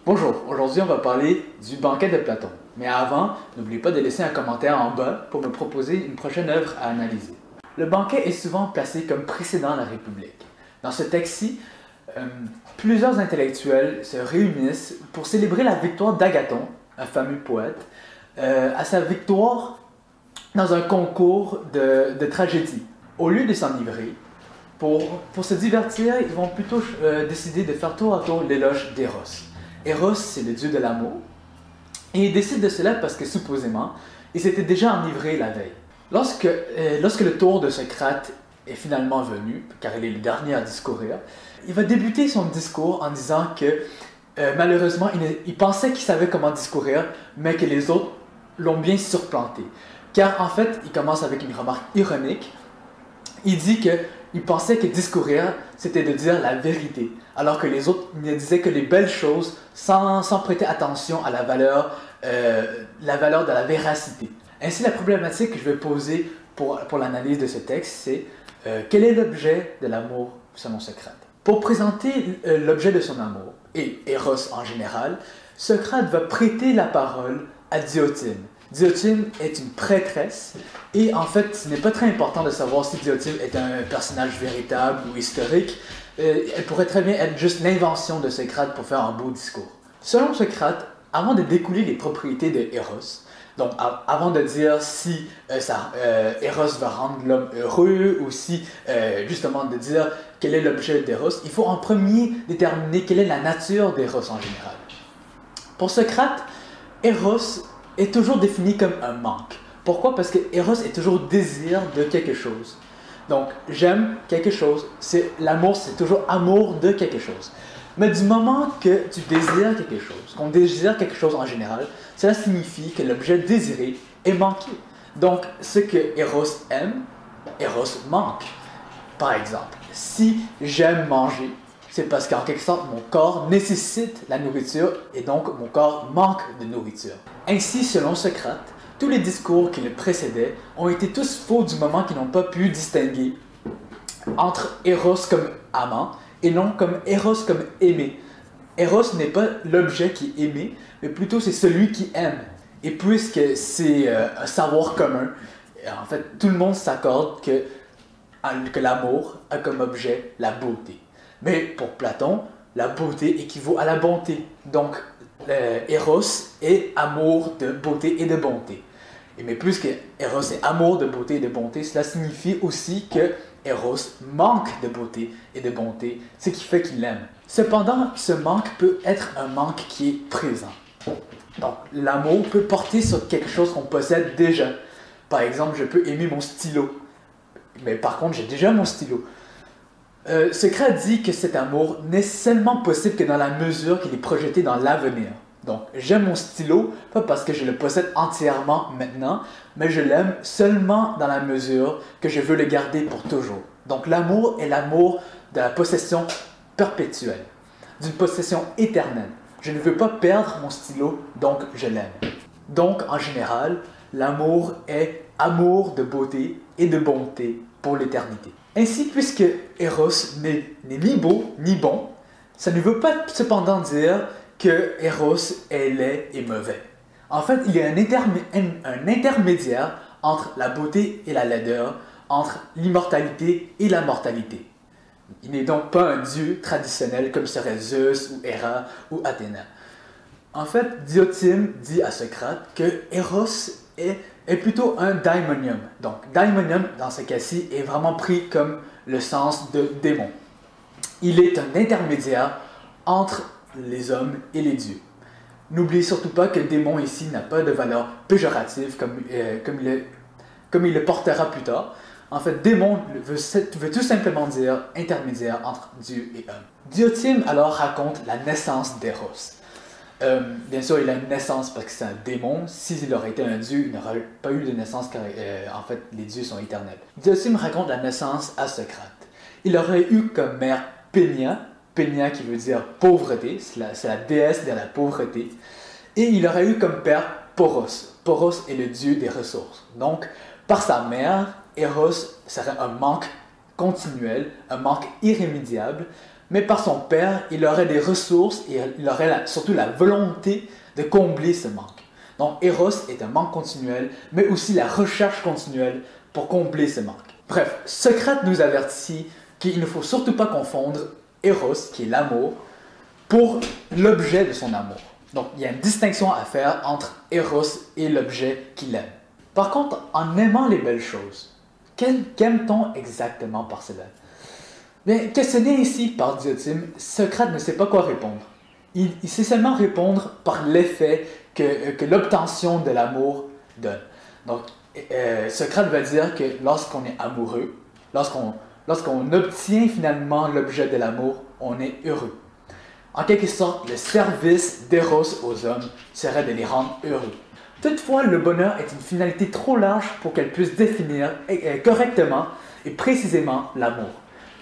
Bonjour, aujourd'hui on va parler du banquet de Platon. Mais avant, n'oubliez pas de laisser un commentaire en bas pour me proposer une prochaine œuvre à analyser. Le banquet est souvent placé comme précédant la République. Dans ce texte-ci, plusieurs intellectuels se réunissent pour célébrer la victoire d'Agathon, un fameux poète, à sa victoire dans un concours de tragédie. Au lieu de s'enivrer, pour se divertir, ils vont plutôt décider de faire tour à tour l'éloge d'Eros. Eros, c'est le dieu de l'amour, et il décide de cela parce que supposément, il s'était déjà enivré la veille. Lorsque le tour de Socrate est finalement venu, car il est le dernier à discourir, il va débuter son discours en disant que malheureusement, il pensait qu'il savait comment discourir, mais que les autres l'ont bien surplanté. Car en fait, il commence avec une remarque ironique. Il dit qu'il pensait que discourir, c'était de dire la vérité, alors que les autres ne disaient que les belles choses sans prêter attention à la valeur de la véracité. Ainsi, la problématique que je vais poser pour l'analyse de ce texte, c'est quel est l'objet de l'amour selon Socrate? Pour présenter l'objet de son amour, et Eros en général, Socrate va prêter la parole à Diotime. Diotime est une prêtresse, et en fait, ce n'est pas très important de savoir si Diotime est un personnage véritable ou historique. Elle pourrait très bien être juste l'invention de Socrate pour faire un beau discours. Selon Socrate, avant de découler les propriétés de Eros, donc avant de dire si Eros va rendre l'homme heureux ou si justement de dire quel est l'objet d'Eros, il faut en premier déterminer quelle est la nature d'Eros en général. Pour Socrate, Eros est toujours défini comme un manque. Pourquoi? Parce que Eros est toujours désir de quelque chose. Donc, j'aime quelque chose, l'amour, c'est toujours amour de quelque chose. Mais du moment que tu désires quelque chose, qu'on désire quelque chose en général, cela signifie que l'objet désiré est manqué. Donc, ce que Eros aime, Eros manque. Par exemple, si j'aime manger, c'est parce qu'en quelque sorte, mon corps nécessite la nourriture et donc mon corps manque de nourriture. Ainsi, selon Socrate, tous les discours qui le précédaient ont été tous faux du moment qu'ils n'ont pas pu distinguer entre Eros comme amant et non comme Eros comme aimé. Eros n'est pas l'objet qui est aimé, mais plutôt c'est celui qui aime. Et puisque c'est un savoir commun, en fait, tout le monde s'accorde que l'amour a comme objet la beauté. Mais pour Platon, la beauté équivaut à la bonté. Donc, Eros est amour de beauté et de bonté. Mais puisque Eros est amour de beauté et de bonté, cela signifie aussi que Eros manque de beauté et de bonté, ce qui fait qu'il aime. Cependant, ce manque peut être un manque qui est présent. Donc, l'amour peut porter sur quelque chose qu'on possède déjà. Par exemple, je peux aimer mon stylo. Mais par contre, j'ai déjà mon stylo. Socrate dit que cet amour n'est seulement possible que dans la mesure qu'il est projeté dans l'avenir. Donc, j'aime mon stylo, pas parce que je le possède entièrement maintenant, mais je l'aime seulement dans la mesure que je veux le garder pour toujours. Donc, l'amour est l'amour de la possession perpétuelle, d'une possession éternelle. Je ne veux pas perdre mon stylo, donc je l'aime. Donc, en général, l'amour est amour de beauté et de bonté pour l'éternité. Ainsi, puisque Eros n'est ni beau ni bon, ça ne veut pas cependant dire que Eros est laid et mauvais. En fait, il y a un intermédiaire entre la beauté et la laideur, entre l'immortalité et la mortalité. Il n'est donc pas un dieu traditionnel comme serait Zeus ou Héra ou Athéna. En fait, Diotime dit à Socrate que Eros est plutôt un daimonium. Donc, daimonium, dans ce cas-ci, est vraiment pris comme le sens de démon. Il est un intermédiaire entre les hommes et les dieux. N'oubliez surtout pas que démon ici n'a pas de valeur péjorative comme il le portera plus tard. En fait, démon veut tout simplement dire intermédiaire entre Dieu et homme. Diotime alors raconte la naissance d'Eros. Bien sûr, il a une naissance parce que c'est un démon. S'il aurait été un dieu, il n'aurait pas eu de naissance car en fait, les dieux sont éternels. Diotime raconte la naissance à Socrate. Il aurait eu comme mère Pénia qui veut dire pauvreté, c'est la déesse de la pauvreté. Et il aurait eu comme père Poros. Poros est le dieu des ressources. Donc, par sa mère, Eros serait un manque continuel, un manque irrémédiable, Mais par son père, il aurait des ressources et il aurait surtout la volonté de combler ce manque. Donc Eros est un manque continuel, mais aussi la recherche continuelle pour combler ce manque. Bref, Socrate nous avertit qu'il ne faut surtout pas confondre Eros, qui est l'amour, pour l'objet de son amour. Donc il y a une distinction à faire entre Eros et l'objet qu'il aime. Par contre, en aimant les belles choses, qu'aime-t-on exactement par cela? Bien, questionné ici par Diotima, Socrate ne sait pas quoi répondre. Il sait seulement répondre par l'effet que l'obtention de l'amour donne. Donc, Socrate va dire que lorsqu'on est amoureux, lorsqu'on obtient finalement l'objet de l'amour, on est heureux. En quelque sorte, le service d'Eros aux hommes serait de les rendre heureux. Toutefois, le bonheur est une finalité trop large pour qu'elle puisse définir correctement et précisément l'amour.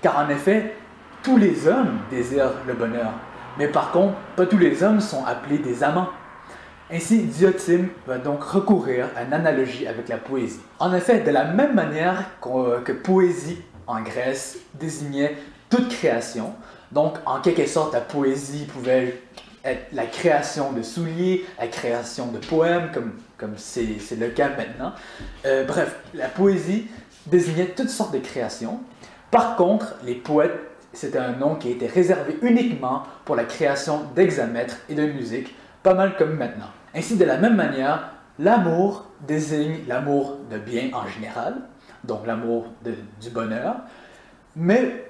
Car en effet, tous les hommes désirent le bonheur, mais par contre, pas tous les hommes sont appelés des amants. Ainsi, Diotima va donc recourir à une analogie avec la poésie. En effet, de la même manière que poésie en Grèce désignait toute création, donc en quelque sorte la poésie pouvait être la création de souliers, la création de poèmes, comme c'est le cas maintenant. Bref, la poésie désignait toutes sortes de créations. Par contre, les poètes, c'était un nom qui était réservé uniquement pour la création d'hexamètres et de musique, pas mal comme maintenant. Ainsi, de la même manière, l'amour désigne l'amour de bien en général, donc l'amour du bonheur, mais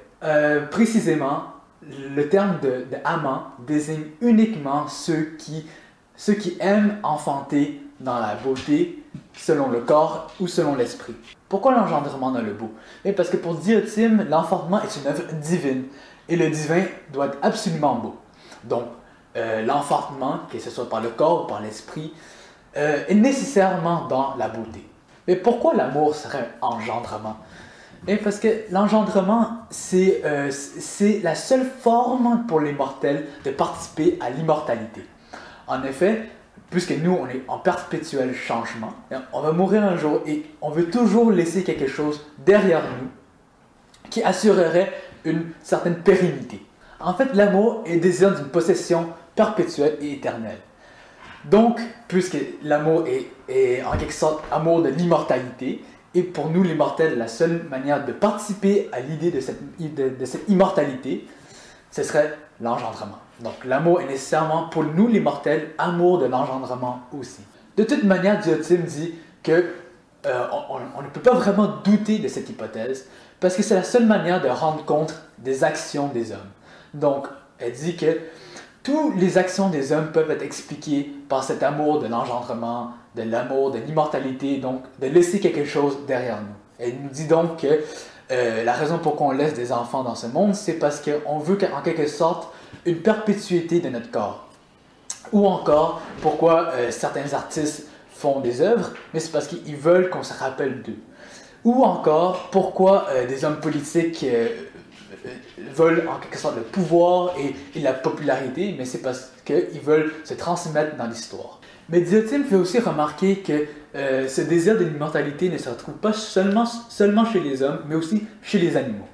précisément, le terme de amant désigne uniquement ceux qui aiment enfanter dans la beauté, selon le corps ou selon l'esprit. Pourquoi l'engendrement dans le beau? Parce que pour Diotima, l'enfantement est une œuvre divine, et le divin doit être absolument beau. Donc, l'enfantement, que ce soit par le corps ou par l'esprit, est nécessairement dans la beauté. Mais pourquoi l'amour serait engendrement? Parce que l'engendrement, c'est la seule forme pour les mortels de participer à l'immortalité. En effet, puisque nous, on est en perpétuel changement, on va mourir un jour et on veut toujours laisser quelque chose derrière nous qui assurerait une certaine pérennité. En fait, l'amour est désir d'une possession perpétuelle et éternelle. Donc, puisque l'amour est en quelque sorte amour de l'immortalité, et pour nous, les mortels, la seule manière de participer à l'idée de cette immortalité, ce serait l'engendrement. Donc l'amour est nécessairement, pour nous les mortels, amour de l'engendrement aussi. De toute manière, Diotima dit que on ne peut pas vraiment douter de cette hypothèse, parce que c'est la seule manière de rendre compte des actions des hommes. Donc, elle dit que toutes les actions des hommes peuvent être expliquées par cet amour de l'engendrement, de l'amour, de l'immortalité, donc de laisser quelque chose derrière nous. Elle nous dit donc que la raison pour laquelle on laisse des enfants dans ce monde, c'est parce qu'on veut en quelque sorte une perpétuité de notre corps. Ou encore, pourquoi certains artistes font des œuvres, mais c'est parce qu'ils veulent qu'on se rappelle d'eux. Ou encore, pourquoi des hommes politiques veulent en quelque sorte le pouvoir et la popularité, mais c'est parce qu'ils veulent se transmettre dans l'histoire. Mais Diotima fait aussi remarquer que ce désir de l'immortalité ne se retrouve pas seulement chez les hommes, mais aussi chez les animaux.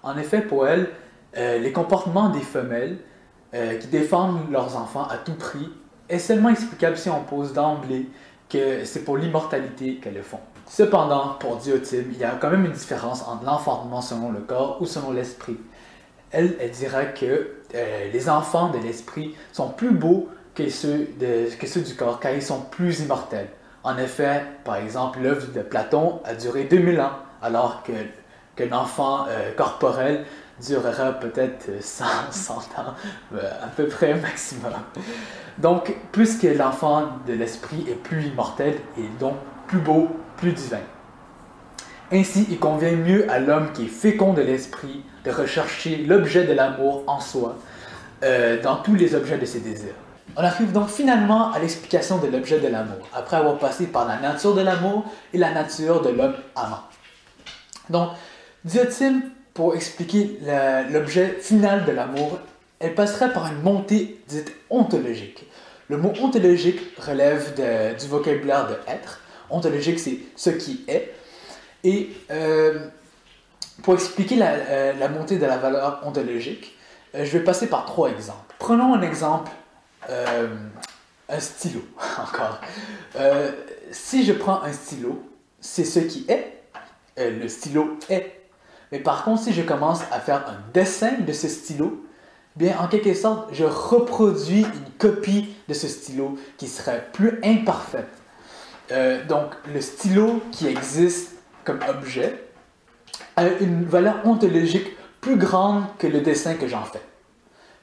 En effet, pour elle, les comportements des femelles qui défendent leurs enfants à tout prix est seulement explicable si on pose d'emblée que c'est pour l'immortalité qu'elles le font. Cependant, pour Diotima, il y a quand même une différence entre l'enfantement selon le corps ou selon l'esprit. Elle dira que les enfants de l'esprit sont plus beaux que ceux du corps, car ils sont plus immortels. En effet, par exemple, l'œuvre de Platon a duré 2000 ans, alors qu'un enfant corporel durera peut-être 100 ans, à peu près maximum. Donc, puisque l'enfant de l'esprit est plus immortel et donc plus beau, plus divin. Ainsi, il convient mieux à l'homme qui est fécond de l'esprit de rechercher l'objet de l'amour en soi, dans tous les objets de ses désirs. On arrive donc finalement à l'explication de l'objet de l'amour, après avoir passé par la nature de l'amour et la nature de l'homme amant. Donc, Diotima, pour expliquer l'objet final de l'amour, elle passerait par une montée dite ontologique. Le mot ontologique relève du vocabulaire de être. Ontologique, c'est ce qui est. Et pour expliquer la montée de la valeur ontologique, Je vais passer par 3 exemples. Prenons un exemple, un stylo, encore. Si je prends un stylo, c'est ce qui est, le stylo est. Mais par contre, si je commence à faire un dessin de ce stylo, bien, en quelque sorte, je reproduis une copie de ce stylo qui serait plus imparfaite. Donc, le stylo qui existe comme objet a une valeur ontologique plus grande que le dessin que j'en fais.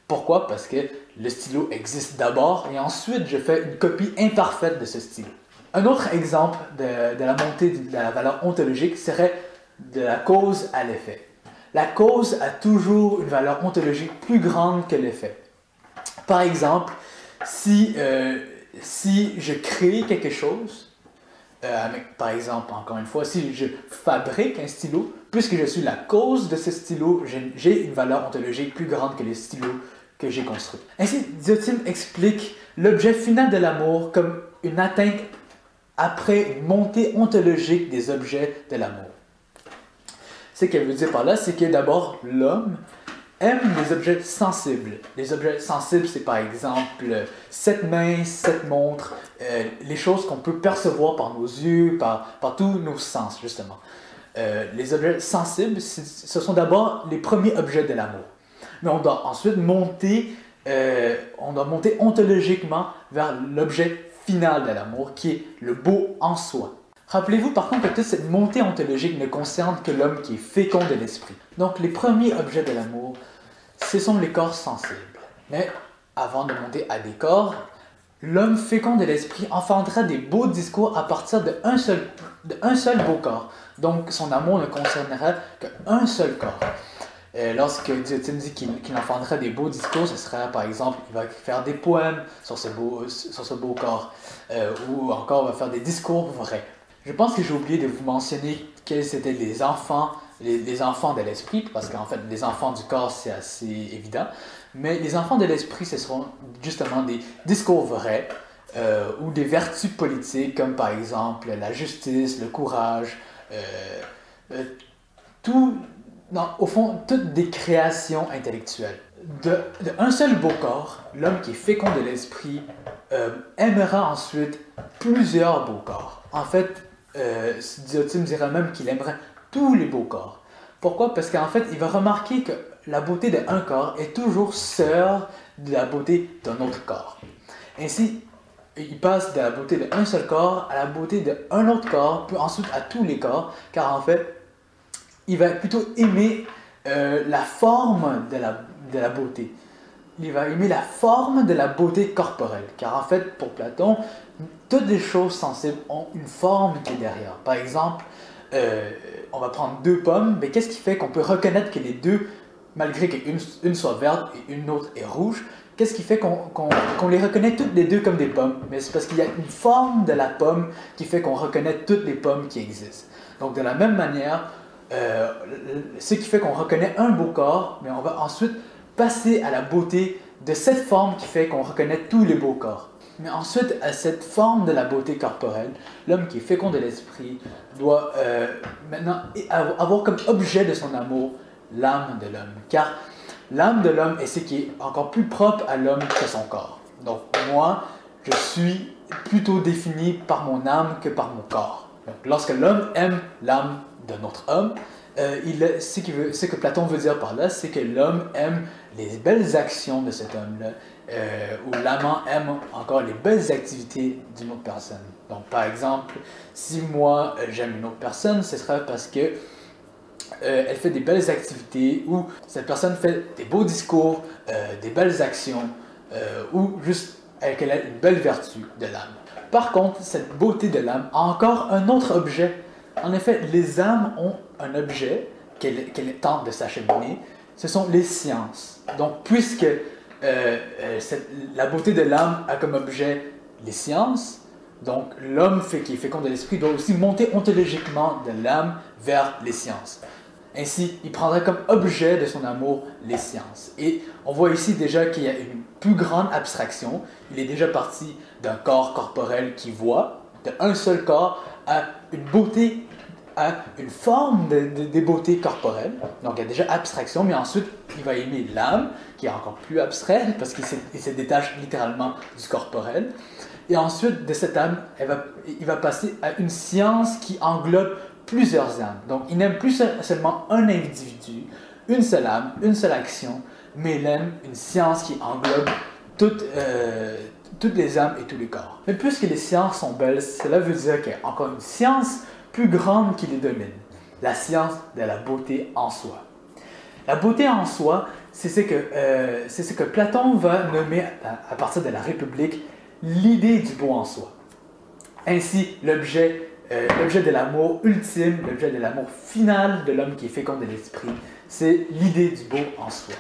Pourquoi? Parce que le stylo existe d'abord et ensuite je fais une copie imparfaite de ce stylo. Un autre exemple de la montée de la valeur ontologique serait de la cause à l'effet. La cause a toujours une valeur ontologique plus grande que l'effet. Par exemple, si je crée quelque chose, par exemple, encore une fois, si je fabrique un stylo, puisque je suis la cause de ce stylo, j'ai une valeur ontologique plus grande que les stylos que j'ai construits. Ainsi, Diotima explique l'objet final de l'amour comme une atteinte après une montée ontologique des objets de l'amour. Ce qu'elle veut dire par là, c'est que d'abord, l'homme aime les objets sensibles. Les objets sensibles, c'est par exemple cette main, cette montre, les choses qu'on peut percevoir par nos yeux, par tous nos sens, justement. Les objets sensibles, ce sont d'abord les premiers objets de l'amour. Mais on doit ensuite monter ontologiquement vers l'objet final de l'amour, qui est le beau en soi. Rappelez-vous par contre que toute cette montée ontologique ne concerne que l'homme qui est fécond de l'esprit. Donc les premiers objets de l'amour, ce sont les corps sensibles. Mais avant de monter à des corps, l'homme fécond de l'esprit enfantera des beaux discours à partir d'un seul beau corps. Donc son amour ne concernera qu'un seul corps. Lorsque Diotima dit qu'il enfantera des beaux discours, ce sera par exemple, il va faire des poèmes sur ce beau corps, ou encore il va faire des discours vrais. Je pense que j'ai oublié de vous mentionner quels étaient les enfants de l'esprit, parce qu'en fait, les enfants du corps, c'est assez évident. Mais les enfants de l'esprit, ce seront justement des discours vrais ou des vertus politiques, comme par exemple la justice, le courage, au fond, toutes des créations intellectuelles. Un seul beau corps, l'homme qui est fécond de l'esprit aimera ensuite plusieurs beaux corps. En fait, Diotima dira même qu'il aimerait tous les beaux corps. Pourquoi? Parce qu'en fait, il va remarquer que la beauté d'un corps est toujours sœur de la beauté d'un autre corps. Ainsi, il passe de la beauté d'un seul corps à la beauté d'un autre corps, puis ensuite à tous les corps, car en fait, il va plutôt aimer la forme de la beauté. Il va aimer la forme de la beauté corporelle, car en fait, pour Platon, toutes les choses sensibles ont une forme qui est derrière. Par exemple, on va prendre 2 pommes, mais qu'est-ce qui fait qu'on peut reconnaître que les deux, malgré qu'une soit verte et une autre est rouge, qu'est-ce qui fait qu'on les reconnaît toutes les deux comme des pommes? Mais c'est parce qu'il y a une forme de la pomme qui fait qu'on reconnaît toutes les pommes qui existent. Donc de la même manière, ce qui fait qu'on reconnaît un beau corps, mais on va ensuite passer à la beauté de cette forme qui fait qu'on reconnaît tous les beaux corps. Mais ensuite, à cette forme de la beauté corporelle, l'homme qui est fécond de l'esprit doit maintenant avoir comme objet de son amour l'âme de l'homme. Car l'âme de l'homme est ce qui est encore plus propre à l'homme que son corps. Donc moi, je suis plutôt défini par mon âme que par mon corps. Donc, lorsque l'homme aime l'âme d'un autre homme, ce que Platon veut dire par là, c'est que l'homme aime les belles actions de cet homme-là, ou l'amant aime encore les belles activités d'une autre personne. Donc, par exemple, si moi j'aime une autre personne, ce sera parce que elle fait des belles activités, ou cette personne fait des beaux discours, des belles actions, ou juste qu'elle a une belle vertu de l'âme. Par contre, cette beauté de l'âme a encore un autre objet. En effet, les âmes ont un objet qu'elles tentent de s'acheminer, ce sont les sciences. Donc, puisque la beauté de l'âme a comme objet les sciences, donc l'homme qui est fécond de l'esprit doit aussi monter ontologiquement de l'âme vers les sciences. Ainsi, il prendrait comme objet de son amour les sciences. Et on voit ici déjà qu'il y a une plus grande abstraction. Il est déjà parti d'un corps corporel qui voit, d'un seul corps, à une beauté a une forme des beautés corporelles. Donc il y a déjà abstraction, mais ensuite il va aimer l'âme, qui est encore plus abstrait, parce qu'il se détache littéralement du corporel. Et ensuite, de cette âme, il va passer à une science qui englobe plusieurs âmes. Donc il n'aime plus seulement un individu, une seule âme, une seule action, mais il aime une science qui englobe toutes les âmes et tous les corps. Mais puisque les sciences sont belles, cela veut dire qu'il y a encore une science plus grande qui les domine, la science de la beauté en soi. La beauté en soi, c'est ce que Platon va nommer à partir de la République l'idée du beau en soi. Ainsi, l'objet de l'amour ultime, l'objet de l'amour final de l'homme qui est fécond de l'esprit, c'est l'idée du beau en soi.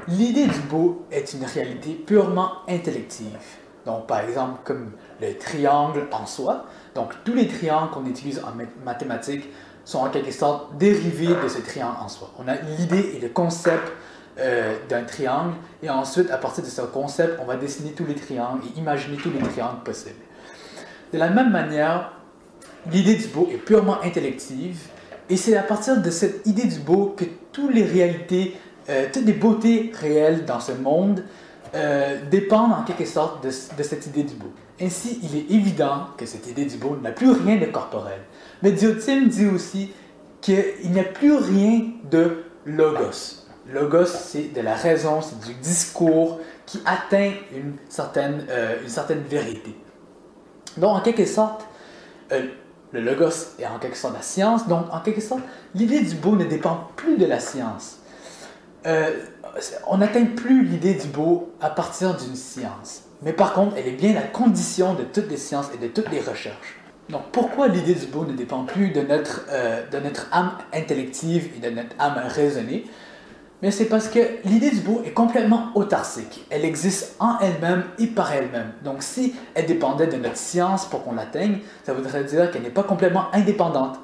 L'idée du beau est une réalité purement intellective. Donc, par exemple, comme le triangle en soi. Donc, tous les triangles qu'on utilise en mathématiques sont en quelque sorte dérivés de ce triangle en soi. On a l'idée et le concept d'un triangle, et ensuite, à partir de ce concept, on va dessiner tous les triangles et imaginer tous les triangles possibles. De la même manière, l'idée du beau est purement intellective, et c'est à partir de cette idée du beau que toutes les réalités, toutes les beautés réelles dans ce monde dépendent en quelque sorte de cette idée du beau. Ainsi, il est évident que cette idée du beau n'a plus rien de corporel. Mais Diotime dit aussi qu'il n'y a plus rien de logos. Logos, c'est de la raison, c'est du discours qui atteint une certaine vérité. Donc, en quelque sorte, le logos est en quelque sorte la science. Donc, en quelque sorte, l'idée du beau ne dépend plus de la science. On n'atteint plus l'idée du beau à partir d'une science. Mais par contre, elle est bien la condition de toutes les sciences et de toutes les recherches. Donc, pourquoi l'idée du beau ne dépend plus de notre âme intellective et de notre âme raisonnée? Mais c'est parce que l'idée du beau est complètement autarcique. Elle existe en elle-même et par elle-même. Donc, si elle dépendait de notre science pour qu'on l'atteigne, ça voudrait dire qu'elle n'est pas complètement indépendante.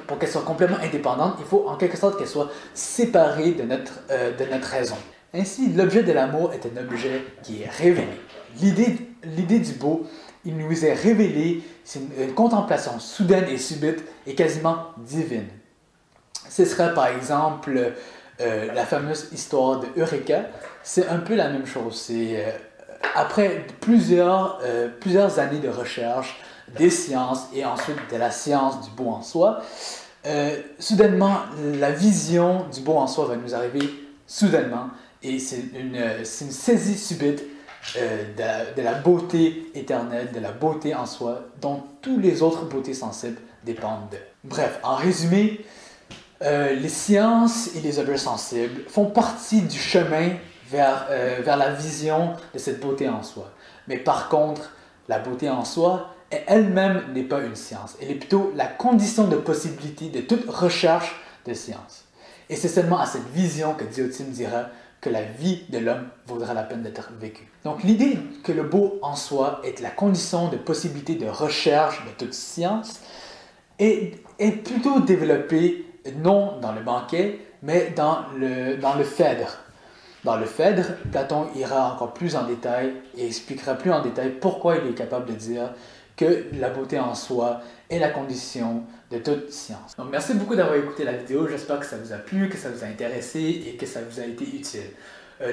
Pour qu'elle soit complètement indépendante, il faut en quelque sorte qu'elle soit séparée de notre raison. Ainsi, l'objet de l'amour est un objet qui est révélé. L'idée du beau, il nous est révélé, c'est une contemplation soudaine et subite et quasiment divine. Ce serait par exemple la fameuse histoire de Eureka. C'est un peu la même chose. C'est après plusieurs années de recherche, des sciences et ensuite de la science du beau en soi, soudainement, la vision du beau en soi va nous arriver soudainement, et c'est une saisie subite de la beauté éternelle, de la beauté en soi, dont toutes les autres beautés sensibles dépendent d'eux. Bref, en résumé, les sciences et les objets sensibles font partie du chemin vers la vision de cette beauté en soi. Mais par contre, la beauté en soi, elle-même n'est pas une science. Elle est plutôt la condition de possibilité de toute recherche de science. Et c'est seulement à cette vision que Diotime dira que la vie de l'homme vaudra la peine d'être vécue. Donc l'idée que le beau en soi est la condition de possibilité de recherche de toute science est plutôt développée non dans le banquet, mais dans le Phèdre. Dans le Phèdre, Platon ira encore plus en détail et expliquera plus en détail pourquoi il est capable de dire que la beauté en soi est la condition de toute science. Donc merci beaucoup d'avoir écouté la vidéo, j'espère que ça vous a plu, que ça vous a intéressé et que ça vous a été utile.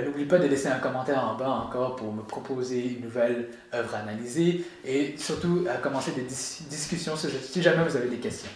N'oubliez pas de laisser un commentaire en bas encore pour me proposer une nouvelle œuvre à analyser et surtout à commencer des discussions si jamais vous avez des questions.